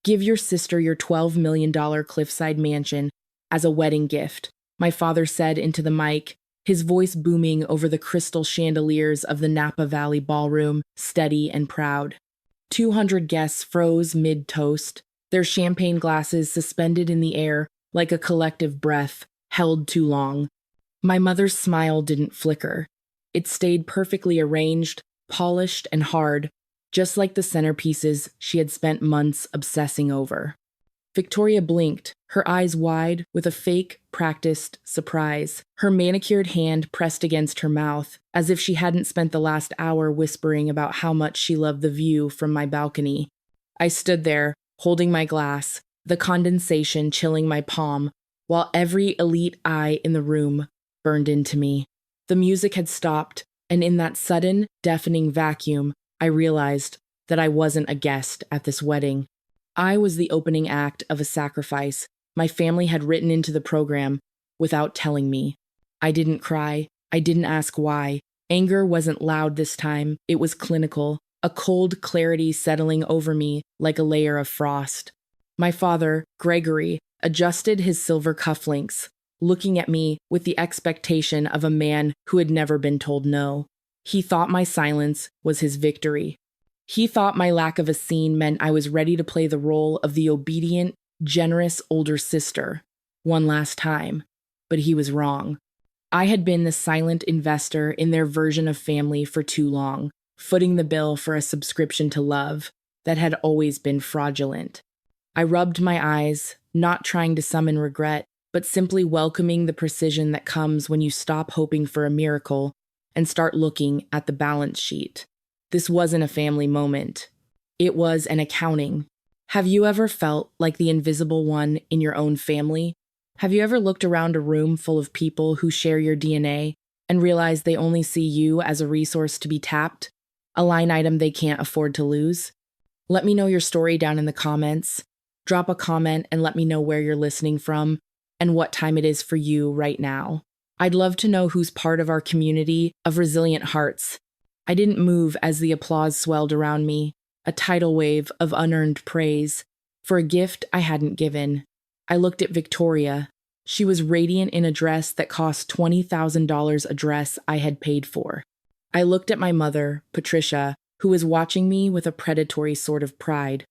Give your sister your $12 million cliffside mansion as a wedding gift, my father said into the mic, his voice booming over the crystal chandeliers of the Napa Valley ballroom, steady and proud. 200 guests froze mid-toast, their champagne glasses suspended in the air like a collective breath held too long. My mother's smile didn't flicker. It stayed perfectly arranged, polished and hard, just like the centerpieces she had spent months obsessing over. Victoria blinked, her eyes wide with a fake, practiced surprise, her manicured hand pressed against her mouth, as if she hadn't spent the last hour whispering about how much she loved the view from my balcony. I stood there, holding my glass, the condensation chilling my palm, while every elite eye in the room burned into me. The music had stopped, and in that sudden, deafening vacuum, I realized that I wasn't a guest at this wedding. I was the opening act of a sacrifice my family had written into the program without telling me. I didn't cry. I didn't ask why. Anger wasn't loud this time. It was clinical, a cold clarity settling over me like a layer of frost. My father, Gregory, adjusted his silver cufflinks, looking at me with the expectation of a man who had never been told no. He thought my silence was his victory. He thought my lack of a scene meant I was ready to play the role of the obedient, generous older sister one last time, but he was wrong. I had been the silent investor in their version of family for too long, footing the bill for a subscription to love that had always been fraudulent. I rubbed my eyes, not trying to summon regret, but simply welcoming the precision that comes when you stop hoping for a miracle and start looking at the balance sheet. This wasn't a family moment. It was an accounting. Have you ever felt like the invisible one in your own family? Have you ever looked around a room full of people who share your DNA and realized they only see you as a resource to be tapped, a line item they can't afford to lose? Let me know your story down in the comments. Drop a comment and let me know where you're listening from and what time it is for you right now. I'd love to know who's part of our community of resilient hearts. I didn't move as the applause swelled around me, a tidal wave of unearned praise for a gift I hadn't given. I looked at Victoria. She was radiant in a dress that cost $20,000 a dress I had paid for. I looked at my mother, Patricia, who was watching me with a predatory sort of pride.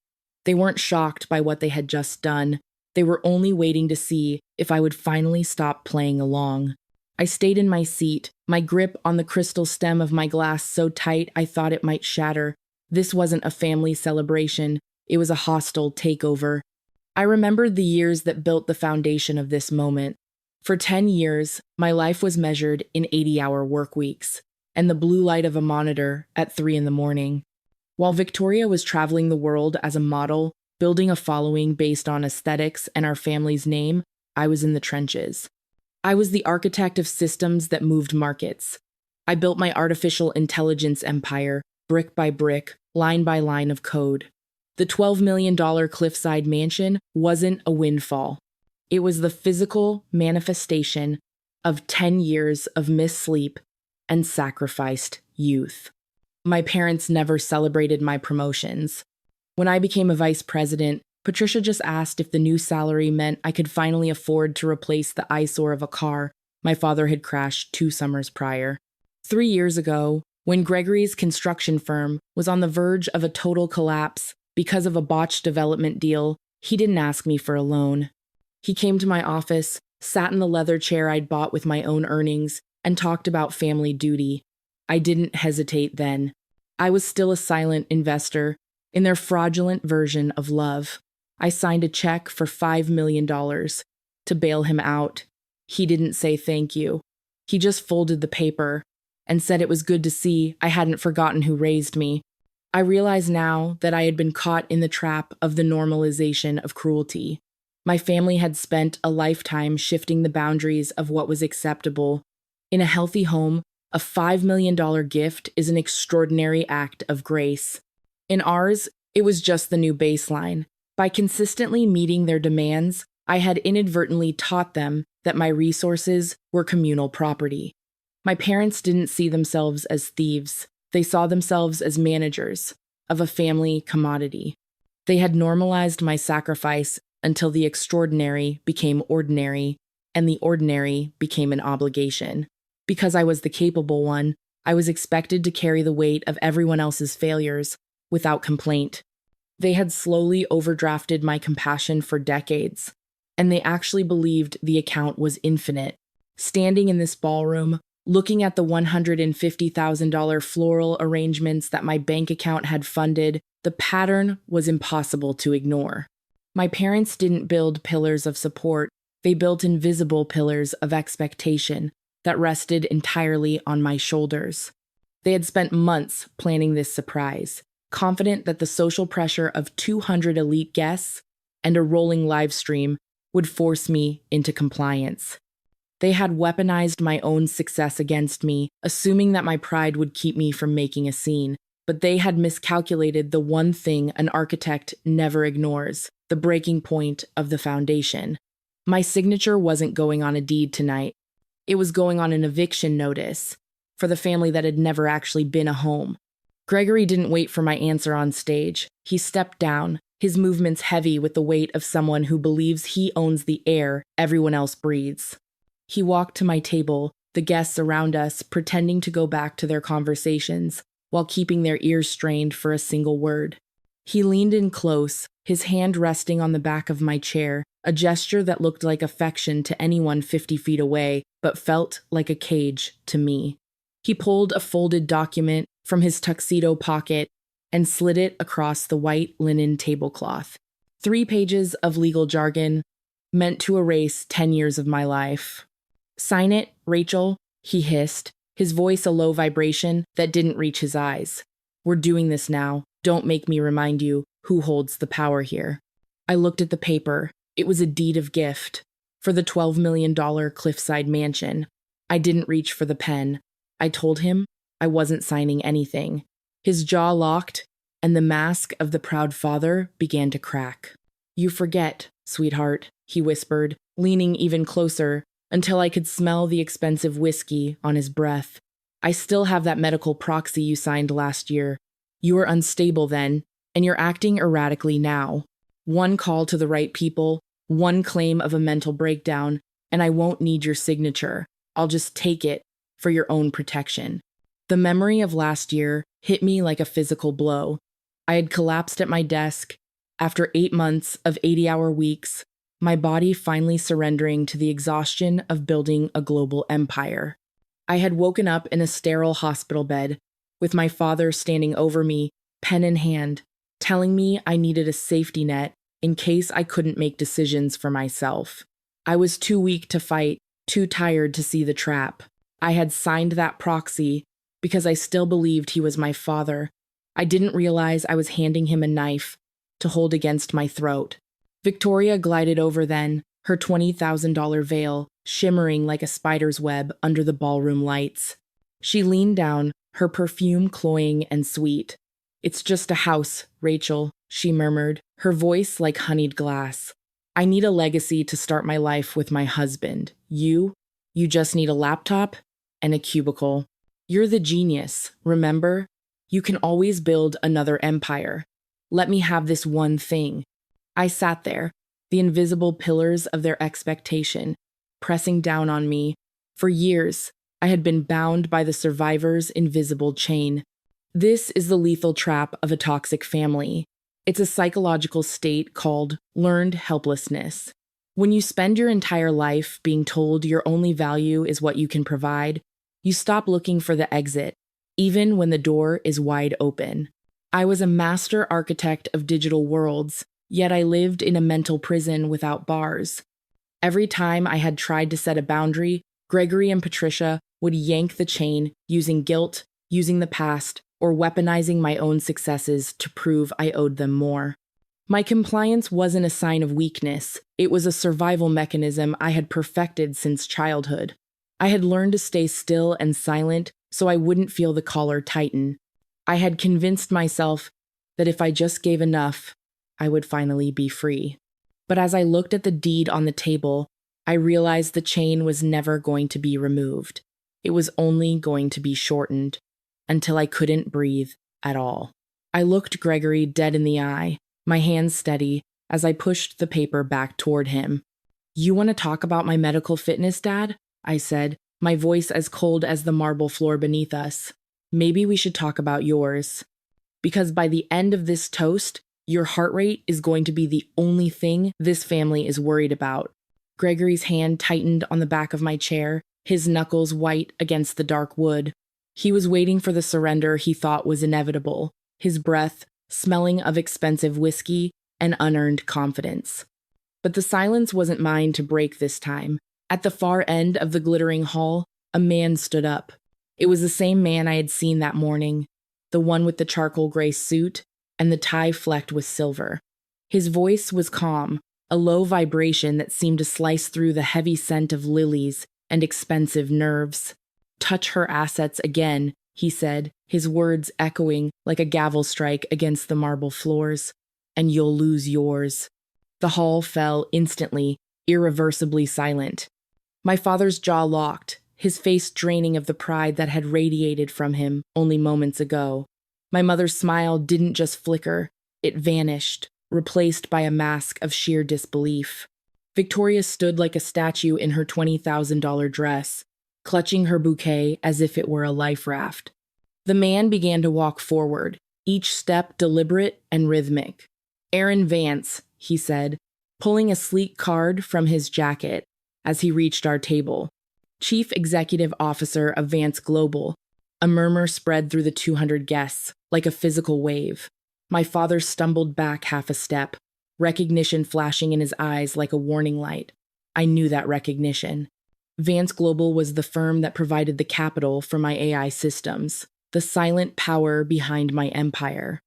They weren't shocked by what they had just done. They were only waiting to see if I would finally stop playing along. I stayed in my seat, my grip on the crystal stem of my glass so tight I thought it might shatter. This wasn't a family celebration. It was a hostile takeover. I remembered the years that built the foundation of this moment. For 10 years, my life was measured in 80-hour work weeks and the blue light of a monitor at 3 a.m. While Victoria was traveling the world as a model, building a following based on aesthetics and our family's name, I was in the trenches. I was the architect of systems that moved markets. I built my artificial intelligence empire, brick by brick, line by line of code. The $12 million cliffside mansion wasn't a windfall. It was the physical manifestation of 10 years of missed sleep and sacrificed youth. My parents never celebrated my promotions. When I became a vice president, Patricia just asked if the new salary meant I could finally afford to replace the eyesore of a car my father had crashed 2 summers prior. 3 years ago, when Gregory's construction firm was on the verge of a total collapse because of a botched development deal, he didn't ask me for a loan. He came to my office, sat in the leather chair I'd bought with my own earnings, and talked about family duty. I didn't hesitate then. I was still a silent investor in their fraudulent version of love. I signed a check for $5 million to bail him out. He didn't say thank you. He just folded the paper and said it was good to see I hadn't forgotten who raised me. I realize now that I had been caught in the trap of the normalization of cruelty. My family had spent a lifetime shifting the boundaries of what was acceptable. In a healthy home, a $5 million gift is an extraordinary act of grace. In ours, it was just the new baseline. By consistently meeting their demands, I had inadvertently taught them that my resources were communal property. My parents didn't see themselves as thieves. They saw themselves as managers of a family commodity. They had normalized my sacrifice until the extraordinary became ordinary, and the ordinary became an obligation. Because I was the capable one, I was expected to carry the weight of everyone else's failures without complaint. They had slowly overdrafted my compassion for decades, and they actually believed the account was infinite. Standing in this ballroom, looking at the $150,000 floral arrangements that my bank account had funded, the pattern was impossible to ignore. My parents didn't build pillars of support, they built invisible pillars of expectation that rested entirely on my shoulders. They had spent months planning this surprise, confident that the social pressure of 200 elite guests and a rolling live stream would force me into compliance. They had weaponized my own success against me, assuming that my pride would keep me from making a scene. But they had miscalculated the one thing an architect never ignores, the breaking point of the foundation. My signature wasn't going on a deed tonight. It was going on an eviction notice for the family that had never actually been a home. Gregory didn't wait for my answer on stage. He stepped down, his movements heavy with the weight of someone who believes he owns the air everyone else breathes. He walked to my table, the guests around us pretending to go back to their conversations while keeping their ears strained for a single word. He leaned in close, his hand resting on the back of my chair, a gesture that looked like affection to anyone 50 feet away, but felt like a cage to me. He pulled a folded document from his tuxedo pocket and slid it across the white linen tablecloth. 3 pages of legal jargon meant to erase 10 years of my life. "Sign it, Rachel," he hissed, his voice a low vibration that didn't reach his eyes. "We're doing this now. Don't make me remind you who holds the power here." I looked at the paper. It was a deed of gift for the $12 million cliffside mansion. I didn't reach for the pen. I told him I wasn't signing anything. His jaw locked, and the mask of the proud father began to crack. "You forget, sweetheart," he whispered, leaning even closer until I could smell the expensive whiskey on his breath. "I still have that medical proxy you signed last year. You were unstable then, and you're acting erratically now. One call to the right people, one claim of a mental breakdown, and I won't need your signature. I'll just take it for your own protection." The memory of last year hit me like a physical blow. I had collapsed at my desk after 8 months of 80-hour weeks, my body finally surrendering to the exhaustion of building a global empire. I had woken up in a sterile hospital bed, with my father standing over me, pen in hand, telling me I needed a safety net in case I couldn't make decisions for myself. I was too weak to fight, too tired to see the trap. I had signed that proxy because I still believed he was my father. I didn't realize I was handing him a knife to hold against my throat. Victoria glided over then, her $20,000 veil shimmering like a spider's web under the ballroom lights. She leaned down, her perfume cloying and sweet. "It's just a house, Rachel," she murmured, her voice like honeyed glass. "I need a legacy to start my life with my husband. You just need a laptop and a cubicle. You're the genius, remember? You can always build another empire. Let me have this one thing." I sat there, the invisible pillars of their expectation, pressing down on me. For years, I had been bound by the survivor's invisible chain. This is the lethal trap of a toxic family. It's a psychological state called learned helplessness. When you spend your entire life being told your only value is what you can provide, you stop looking for the exit, even when the door is wide open. I was a master architect of digital worlds, yet I lived in a mental prison without bars. Every time I had tried to set a boundary, Gregory and Patricia would yank the chain, using guilt, using the past, or weaponizing my own successes to prove I owed them more. My compliance wasn't a sign of weakness. It was a survival mechanism I had perfected since childhood. I had learned to stay still and silent so I wouldn't feel the collar tighten. I had convinced myself that if I just gave enough, I would finally be free. But as I looked at the deed on the table, I realized the chain was never going to be removed. It was only going to be shortened until I couldn't breathe at all. I looked Gregory dead in the eye, my hands steady as I pushed the paper back toward him. "You want to talk about my medical fitness, Dad?" I said, my voice as cold as the marble floor beneath us. "Maybe we should talk about yours. Because by the end of this toast, your heart rate is going to be the only thing this family is worried about." Gregory's hand tightened on the back of my chair, his knuckles white against the dark wood. He was waiting for the surrender he thought was inevitable, his breath smelling of expensive whiskey and unearned confidence. But the silence wasn't mine to break this time. At the far end of the glittering hall, a man stood up. It was the same man I had seen that morning, the one with the charcoal gray suit and the tie flecked with silver. His voice was calm, a low vibration that seemed to slice through the heavy scent of lilies and expensive nerves. "Touch her assets again," he said, his words echoing like a gavel strike against the marble floors, "and you'll lose yours." The hall fell instantly, irreversibly silent. My father's jaw locked, his face draining of the pride that had radiated from him only moments ago. My mother's smile didn't just flicker, it vanished, replaced by a mask of sheer disbelief. Victoria stood like a statue in her $20,000 dress, clutching her bouquet as if it were a life raft. The man began to walk forward, each step deliberate and rhythmic. "Aaron Vance," he said, pulling a sleek card from his jacket as he reached our table. "Chief Executive Officer of Vance Global." A murmur spread through the 200 guests, like a physical wave. My father stumbled back half a step, recognition flashing in his eyes like a warning light. I knew that recognition. Vance Global was the firm that provided the capital for my AI systems, the silent power behind my empire.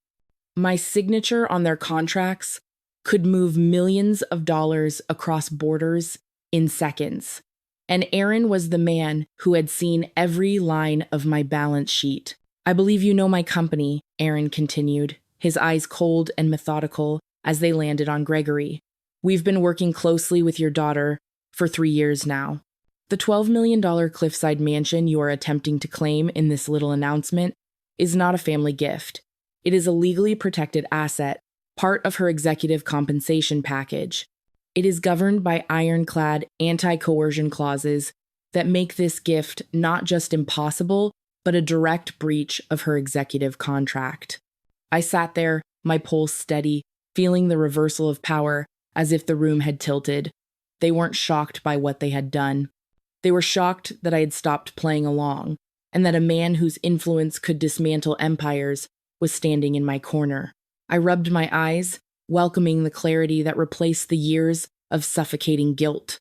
My signature on their contracts could move millions of dollars across borders in seconds. And Aaron was the man who had seen every line of my balance sheet. "I believe you know my company," Aaron continued, his eyes cold and methodical as they landed on Gregory. "We've been working closely with your daughter for 3 years now. The $12 million cliffside mansion you are attempting to claim in this little announcement is not a family gift. It is a legally protected asset, part of her executive compensation package. It is governed by ironclad anti-coercion clauses that make this gift not just impossible, but a direct breach of her executive contract." I sat there, my pulse steady, feeling the reversal of power as if the room had tilted. They weren't shocked by what they had done. They were shocked that I had stopped playing along, and that a man whose influence could dismantle empires was standing in my corner. I rubbed my eyes, welcoming the clarity that replaced the years of suffocating guilt.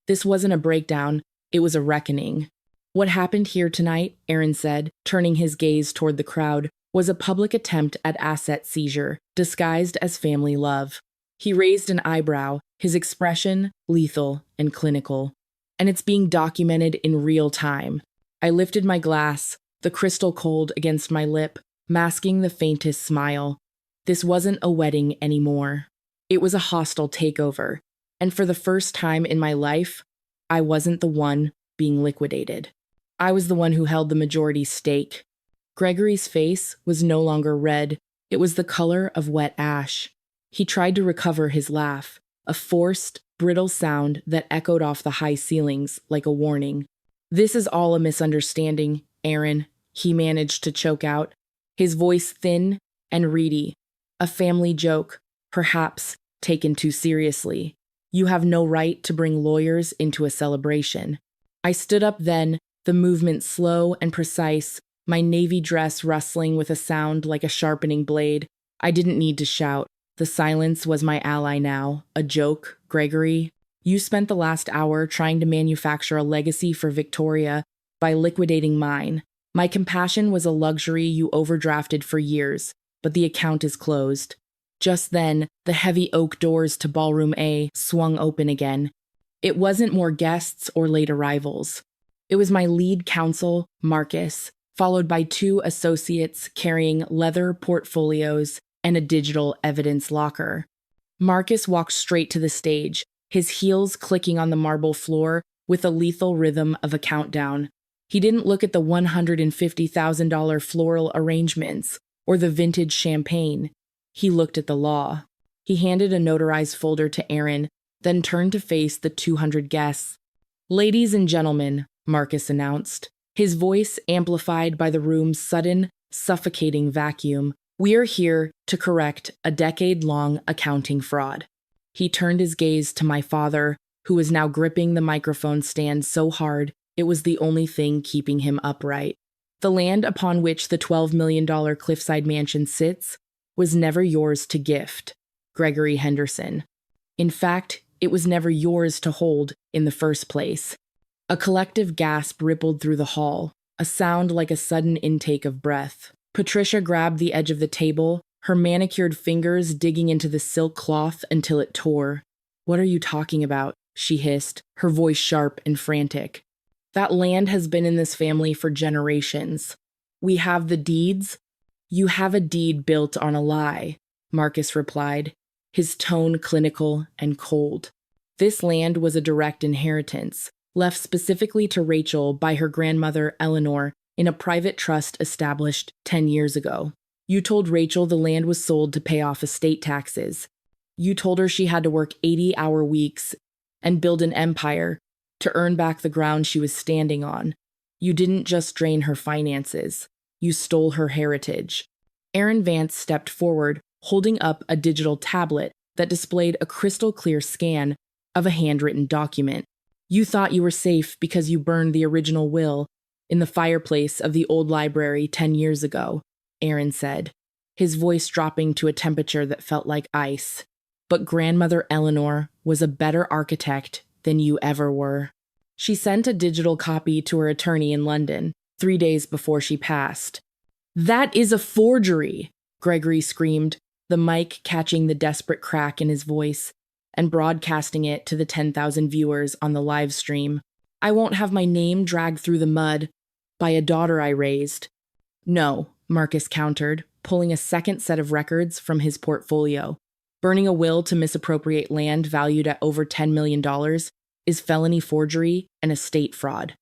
This wasn't a breakdown, it was a reckoning. "What happened here tonight," Aaron said, turning his gaze toward the crowd, "was a public attempt at asset seizure, disguised as family love." He raised an eyebrow, his expression lethal and clinical. "And it's being documented in real time." I lifted my glass, the crystal cold against my lip, masking the faintest smile. This wasn't a wedding anymore. It was a hostile takeover, and for the first time in my life, I wasn't the one being liquidated. I was the one who held the majority stake. Gregory's face was no longer red, it was the color of wet ash. He tried to recover his laugh, a forced, brittle sound that echoed off the high ceilings like a warning. "This is all a misunderstanding, Aaron," he managed to choke out, his voice thin and reedy. "A family joke, perhaps taken too seriously. You have no right to bring lawyers into a celebration." I stood up then, the movement slow and precise, my navy dress rustling with a sound like a sharpening blade. I didn't need to shout. The silence was my ally now. "A joke, Gregory? You spent the last hour trying to manufacture a legacy for Victoria by liquidating mine. My compassion was a luxury you overdrafted for years, but the account is closed." Just then, the heavy oak doors to Ballroom A swung open again. It wasn't more guests or late arrivals. It was my lead counsel, Marcus, followed by 2 associates carrying leather portfolios and a digital evidence locker. Marcus walked straight to the stage, his heels clicking on the marble floor with the lethal rhythm of a countdown. He didn't look at the $150,000 floral arrangements or the vintage champagne. He looked at the law. He handed a notarized folder to Aaron, then turned to face the 200 guests. "Ladies and gentlemen," Marcus announced, his voice amplified by the room's sudden, suffocating vacuum, "we are here to correct a decade-long accounting fraud." He turned his gaze to my father, who was now gripping the microphone stand so hard it was the only thing keeping him upright. "The land upon which the $12 million cliffside mansion sits was never yours to gift, Gregory Henderson. In fact, it was never yours to hold in the first place." A collective gasp rippled through the hall, a sound like a sudden intake of breath. Patricia grabbed the edge of the table, her manicured fingers digging into the silk cloth until it tore. "What are you talking about?" she hissed, her voice sharp and frantic. "That land has been in this family for generations. We have the deeds." "You have a deed built on a lie," Marcus replied, his tone clinical and cold. "This land was a direct inheritance, left specifically to Rachel by her grandmother Eleanor in a private trust established 10 years ago. You told Rachel the land was sold to pay off estate taxes. You told her she had to work 80-hour weeks and build an empire to earn back the ground she was standing on. You didn't just drain her finances. You stole her heritage." Aaron Vance stepped forward, holding up a digital tablet that displayed a crystal-clear scan of a handwritten document. "You thought you were safe because you burned the original will in the fireplace of the old library 10 years ago, Aaron said, his voice dropping to a temperature that felt like ice. "But grandmother Eleanor was a better architect than you ever were. She sent a digital copy to her attorney in London 3 days before she passed." "That is a forgery!" Gregory screamed, the mic catching the desperate crack in his voice and broadcasting it to the 10,000 viewers on the live stream. "I won't have my name dragged through the mud by a daughter I raised." "No," Marcus countered, pulling a second set of records from his portfolio. "Burning a will to misappropriate land valued at over $10 million is felony forgery and estate fraud.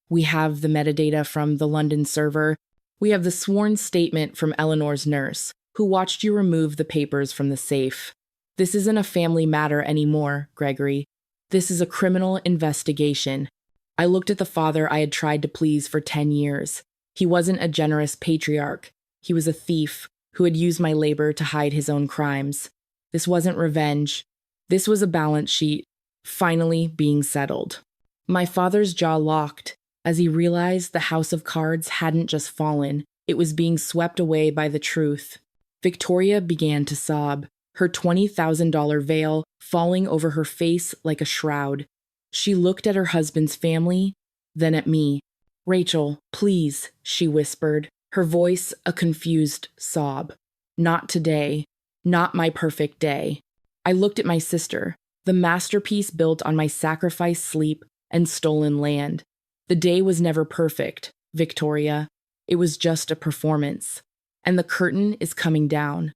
We have the metadata from the London server. We have the sworn statement from Eleanor's nurse, who watched you remove the papers from the safe. This isn't a family matter anymore, Gregory. This is a criminal investigation." I looked at the father I had tried to please for 10 years. He wasn't a generous patriarch. He was a thief who had used my labor to hide his own crimes. This wasn't revenge. This was a balance sheet, finally being settled. My father's jaw locked as he realized the house of cards hadn't just fallen. It was being swept away by the truth. Victoria began to sob, her $20,000 veil falling over her face like a shroud. She looked at her husband's family, then at me. "Rachel, please," she whispered, her voice a confused sob. "Not today. Not my perfect day." I looked at my sister, the masterpiece built on my sacrificed sleep and stolen land. "The day was never perfect, Victoria. It was just a performance. And the curtain is coming down."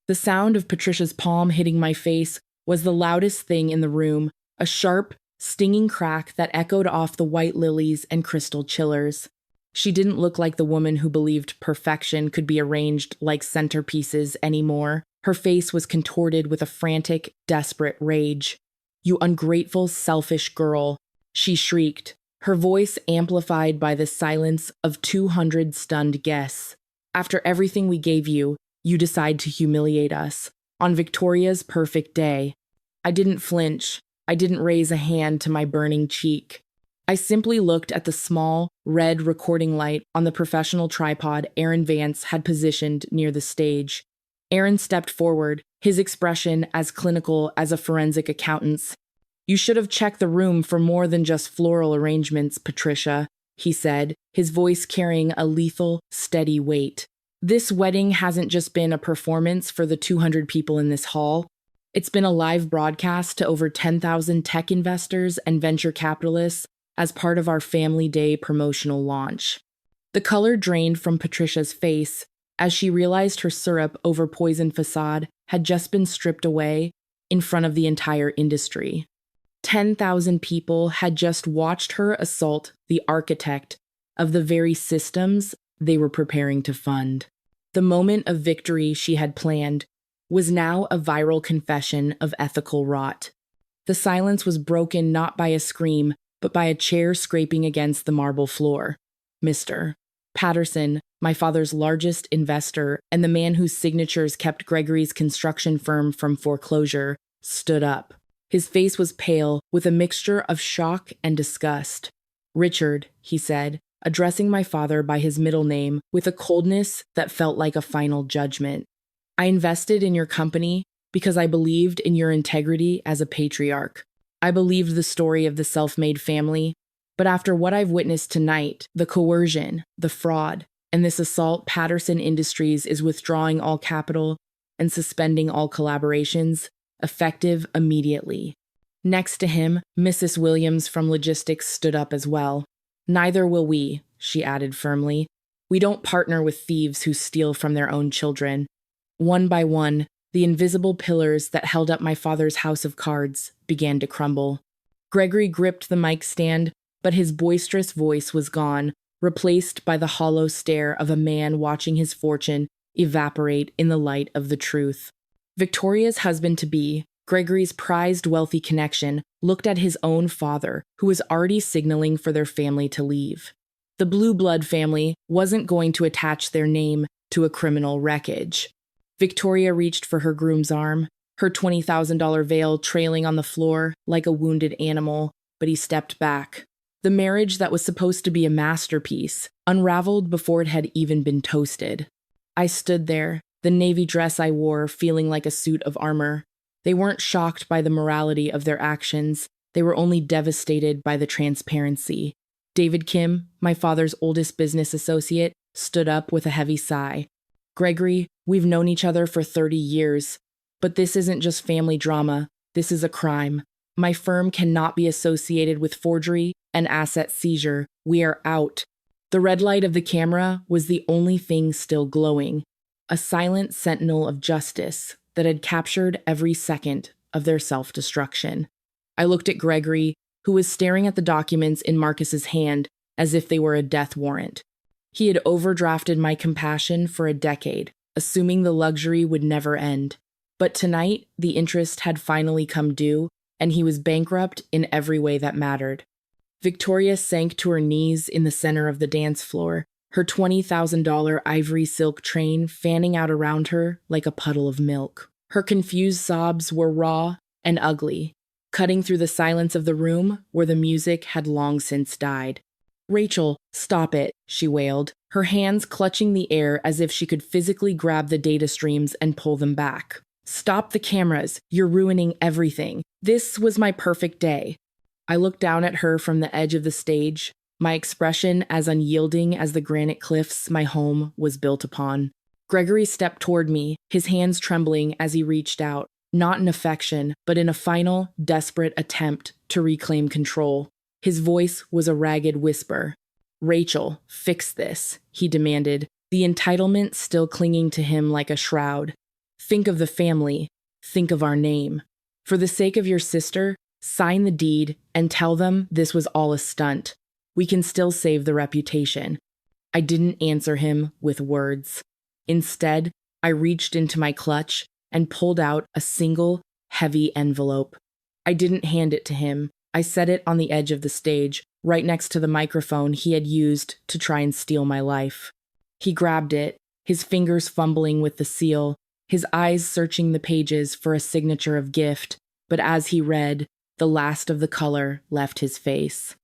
The sound of Patricia's palm hitting my face was the loudest thing in the room, a sharp, stinging crack that echoed off the white lilies and crystal chillers. She didn't look like the woman who believed perfection could be arranged like centerpieces anymore. Her face was contorted with a frantic, desperate rage. "You ungrateful, selfish girl," she shrieked, her voice amplified by the silence of 200 stunned guests. "After everything we gave you, you decide to humiliate us. On Victoria's perfect day." I didn't flinch. I didn't raise a hand to my burning cheek. I simply looked at the small, red recording light on the professional tripod Aaron Vance had positioned near the stage. Aaron stepped forward, his expression as clinical as a forensic accountant's. "You should have checked the room for more than just floral arrangements, Patricia," he said, his voice carrying a lethal, steady weight. "This wedding hasn't just been a performance for the 200 people in this hall. It's been a live broadcast to over 10,000 tech investors and venture capitalists as part of our Family Day promotional launch." The color drained from Patricia's face as she realized her syrup over poison facade had just been stripped away in front of the entire industry. 10,000 people had just watched her assault the architect of the very systems they were preparing to fund. The moment of victory she had planned was now a viral confession of ethical rot. The silence was broken not by a scream, but by a chair scraping against the marble floor. Mr. Patterson, my father's largest investor and the man whose signatures kept Gregory's construction firm from foreclosure, stood up. His face was pale, with a mixture of shock and disgust. "Richard," he said, addressing my father by his middle name with a coldness that felt like a final judgment. "I invested in your company because I believed in your integrity as a patriarch. I believed the story of the self-made family, but after what I've witnessed tonight, the coercion, the fraud, and this assault, Patterson Industries is withdrawing all capital and suspending all collaborations, effective immediately." Next to him, Mrs. Williams from Logistics stood up as well. "Neither will we," she added firmly. "We don't partner with thieves who steal from their own children." One by one, the invisible pillars that held up my father's house of cards began to crumble. Gregory gripped the mic stand, but his boisterous voice was gone, replaced by the hollow stare of a man watching his fortune evaporate in the light of the truth. Victoria's husband-to-be, Gregory's prized wealthy connection, looked at his own father, who was already signaling for their family to leave. The Blue Blood family wasn't going to attach their name to a criminal wreckage. Victoria reached for her groom's arm, her $20,000 veil trailing on the floor like a wounded animal, but he stepped back. The marriage that was supposed to be a masterpiece unraveled before it had even been toasted. I stood there, the navy dress I wore feeling like a suit of armor. They weren't shocked by the morality of their actions. They were only devastated by the transparency. David Kim, my father's oldest business associate, stood up with a heavy sigh. "Gregory, we've known each other for 30 years, but this isn't just family drama. This is a crime. My firm cannot be associated with forgery and asset seizure. We are out." The red light of the camera was the only thing still glowing, a silent sentinel of justice that had captured every second of their self-destruction. I looked at Gregory, who was staring at the documents in Marcus's hand as if they were a death warrant. He had overdrafted my compassion for a decade, assuming the luxury would never end. But tonight, the interest had finally come due, and he was bankrupt in every way that mattered. Victoria sank to her knees in the center of the dance floor, her $20,000 ivory silk train fanning out around her like a puddle of milk. Her confused sobs were raw and ugly, cutting through the silence of the room where the music had long since died. "Rachel, stop it," she wailed, her hands clutching the air as if she could physically grab the data streams and pull them back. "Stop the cameras. You're ruining everything. This was my perfect day." I looked down at her from the edge of the stage, my expression as unyielding as the granite cliffs my home was built upon. Gregory stepped toward me, his hands trembling as he reached out, not in affection, but in a final, desperate attempt to reclaim control. His voice was a ragged whisper. "Rachel, fix this," he demanded, the entitlement still clinging to him like a shroud. "Think of the family. Think of our name. For the sake of your sister, sign the deed and tell them this was all a stunt. We can still save the reputation." I didn't answer him with words. Instead, I reached into my clutch and pulled out a single, heavy envelope. I didn't hand it to him. I set it on the edge of the stage, right next to the microphone he had used to try and steal my life. He grabbed it, his fingers fumbling with the seal, his eyes searching the pages for a signature of gift, but as he read, the last of the color left his face.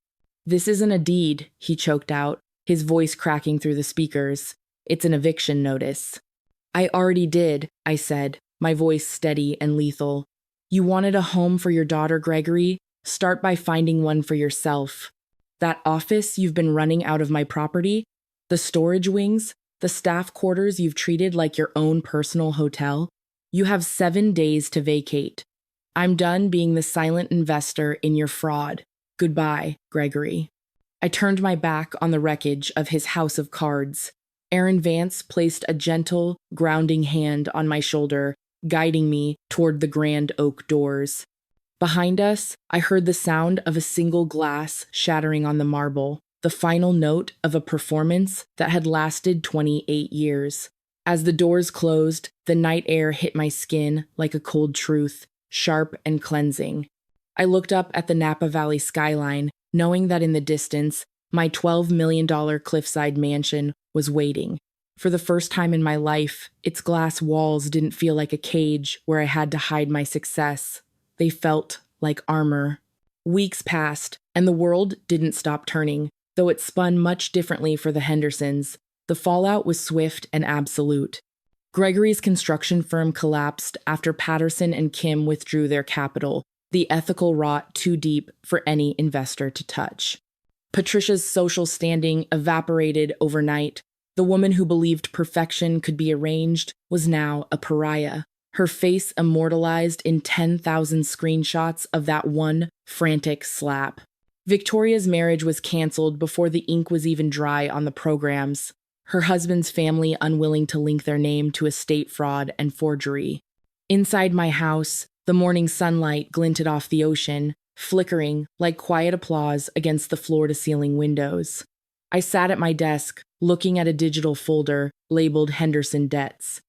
"This isn't a deed," he choked out, his voice cracking through the speakers. "It's an eviction notice." "I already did," I said, my voice steady and lethal. "You wanted a home for your daughter, Gregory? Start by finding one for yourself. That office you've been running out of my property, the storage wings, the staff quarters you've treated like your own personal hotel, you have 7 days to vacate. I'm done being the silent investor in your fraud. Goodbye, Gregory." I turned my back on the wreckage of his house of cards. Aaron Vance placed a gentle, grounding hand on my shoulder, guiding me toward the grand oak doors. Behind us, I heard the sound of a single glass shattering on the marble, the final note of a performance that had lasted 28 years. As the doors closed, the night air hit my skin like a cold truth, sharp and cleansing. I looked up at the Napa Valley skyline, knowing that in the distance, my $12 million cliffside mansion was waiting. For the first time in my life, its glass walls didn't feel like a cage where I had to hide my success. They felt like armor. Weeks passed, and the world didn't stop turning, though it spun much differently for the Hendersons. The fallout was swift and absolute. Gregory's construction firm collapsed after Patterson and Kim withdrew their capital, the ethical rot too deep for any investor to touch. Patricia's social standing evaporated overnight. The woman who believed perfection could be arranged was now a pariah, her face immortalized in 10,000 screenshots of that one frantic slap. Victoria's marriage was canceled before the ink was even dry on the programs, her husband's family unwilling to link their name to estate fraud and forgery. Inside my house, the morning sunlight glinted off the ocean, flickering like quiet applause against the floor-to-ceiling windows. I sat at my desk, looking at a digital folder labeled Henderson Debts.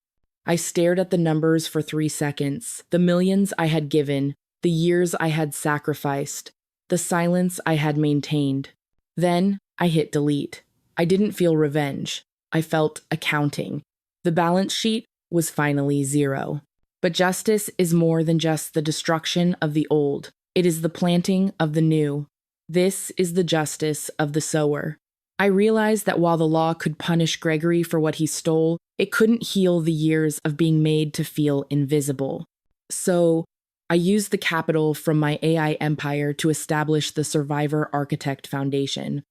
I stared at the numbers for 3 seconds, the millions I had given, the years I had sacrificed, the silence I had maintained. Then I hit delete. I didn't feel revenge. I felt accounting. The balance sheet was finally zero. But justice is more than just the destruction of the old. It is the planting of the new. This is the justice of the sower. I realized that while the law could punish Gregory for what he stole, it couldn't heal the years of being made to feel invisible. So, I used the capital from my AI empire to establish the Survivor Architect Foundation.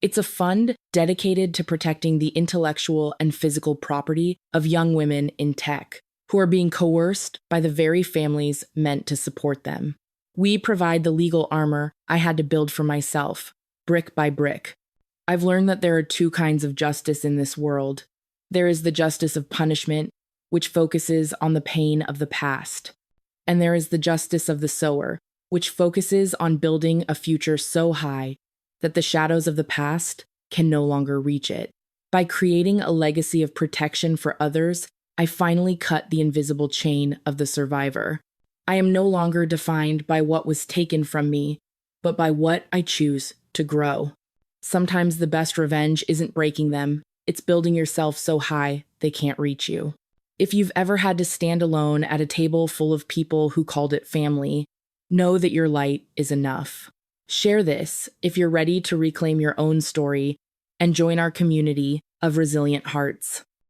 It's a fund dedicated to protecting the intellectual and physical property of young women in tech, who are being coerced by the very families meant to support them. We provide the legal armor I had to build for myself, brick by brick. I've learned that there are 2 kinds of justice in this world. There is the justice of punishment, which focuses on the pain of the past. And there is the justice of the sower, which focuses on building a future so high that the shadows of the past can no longer reach it. By creating a legacy of protection for others, I finally cut the invisible chain of the survivor. I am no longer defined by what was taken from me, but by what I choose to grow. Sometimes the best revenge isn't breaking them, it's building yourself so high they can't reach you. If you've ever had to stand alone at a table full of people who called it family, know that your light is enough. Share this if you're ready to reclaim your own story and join our community of resilient hearts.